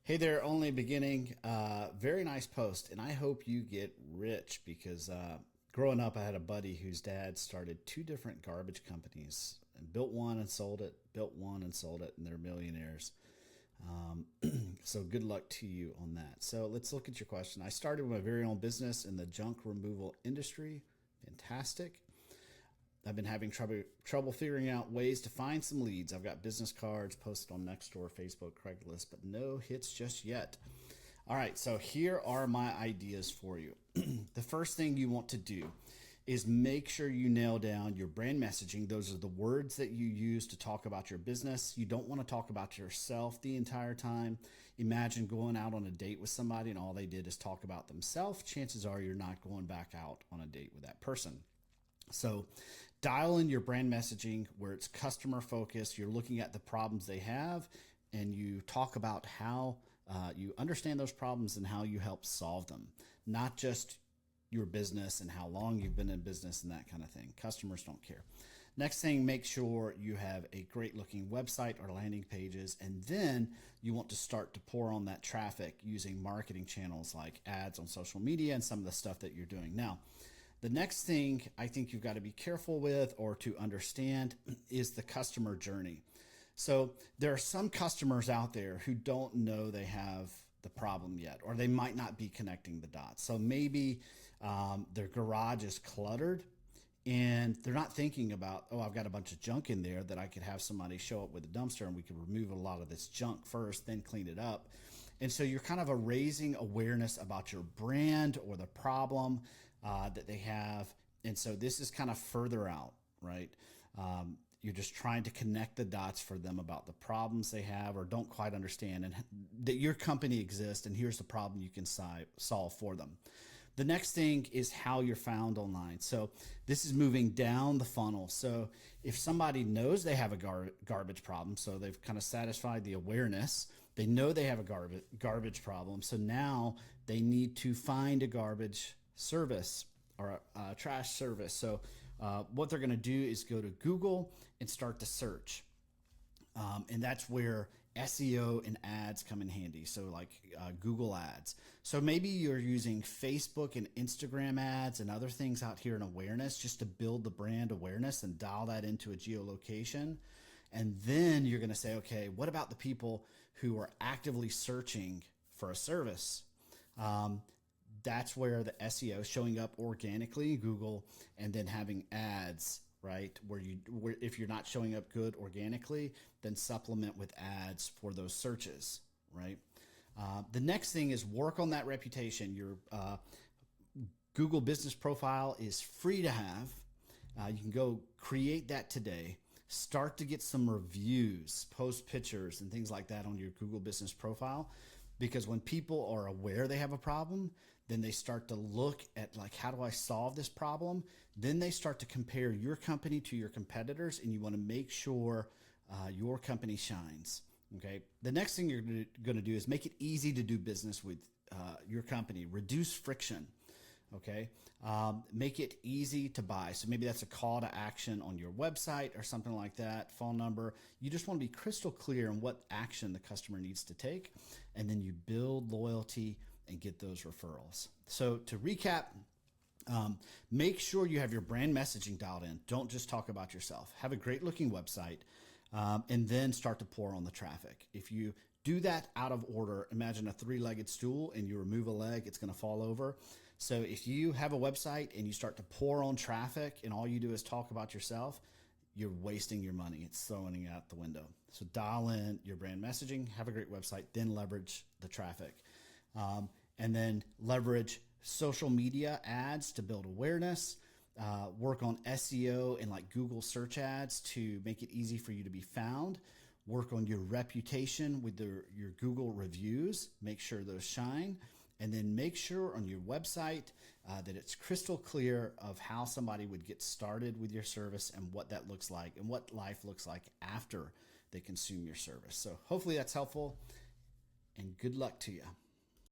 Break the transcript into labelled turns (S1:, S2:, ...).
S1: Hey there, only beginning. Very nice post, and I hope you get rich because growing up, I had a buddy whose dad started two different garbage companies and built one and sold it, built one and sold it, and they're millionaires. Um, so good luck to you on that. So let's look at your question. I started my very own business in the junk removal industry. Fantastic. I've been having trouble figuring out ways to find some leads. I've got business cards posted on Nextdoor, Facebook, Craigslist, but no hits just yet. All right, so here are my ideas for you. The first thing you want to do is make sure you nail down your brand messaging. Those are the words that you use to talk about your business. You don't want to talk about yourself the entire time. Imagine going out on a date with somebody and all they did is talk about themselves. Chances are you're not going back out on a date with that person. So dial in your brand messaging where it's customer focused. You're looking at the problems they have and you talk about how you understand those problems and how you help solve them, not just your business and how long you've been in business and that kind of thing. Customers don't care. Next thing, make sure you have a great looking website or landing pages, and then you want to start to pour on that traffic using marketing channels like ads on social media and some of the stuff that you're doing now. The next thing I think you've got to be careful with or to understand is the customer journey. So there are some customers out there who don't know they have the problem yet, or they might not be connecting the dots. So maybe their garage is cluttered and they're not thinking about, oh, I've got a bunch of junk in there that I could have somebody show up with a dumpster and we could remove a lot of this junk first, then clean it up. And so you're kind of raising awareness about your brand or the problem that they have. And so this is kind of further out, right? You're just trying to connect the dots for them about the problems they have or don't quite understand, and that your company exists and here's the problem you can solve for them. The next thing is how you're found online. So this is moving down the funnel. So if somebody knows they have a garbage problem, so they've kind of satisfied the awareness, they know they have a garbage problem. So now they need to find a garbage service or a trash service. So what they're going to do is go to Google and start to search. And that's where SEO and ads come in handy. So like Google Ads. So maybe you're using Facebook and Instagram ads and other things out here in awareness just to build the brand awareness and dial that into a geolocation. And then you're going to say, okay, what about the people who are actively searching for a service? That's where the SEO showing up organically in Google and then having ads, right? Where if you're not showing up good organically, then supplement with ads for those searches, right? The next thing is work on that reputation. Your Google business profile is free to have. You can go create that today. Start to get some reviews, post pictures and things like that on your Google business profile. Because when people are aware they have a problem, then they start to look at like, how do I solve this problem? Then they start to compare your company to your competitors, and you want to make sure your company shines. Okay. The next thing you're going to do is make it easy to do business with your company. Reduce friction. Okay. Make it easy to buy. So maybe that's a call to action on your website or something like that, phone number. You just want to be crystal clear on what action the customer needs to take. And then you build loyalty and get those referrals. So to recap, make sure you have your brand messaging dialed in. Don't just talk about yourself. Have a great looking website, and then start to pour on the traffic. If you do that out of order, imagine a three-legged stool and you remove a leg, it's going to fall over. So if you have a website and you start to pour on traffic and all you do is talk about yourself, you're wasting your money. It's throwing it out the window. So dial in your brand messaging, have a great website, then leverage the traffic. And then leverage social media ads to build awareness. Work on SEO and like Google search ads to make it easy for you to be found. Work on your reputation with your Google reviews. Make sure those shine. And then make sure on your website that it's crystal clear of how somebody would get started with your service and what that looks like and what life looks like after they consume your service. So hopefully that's helpful, and good luck to you.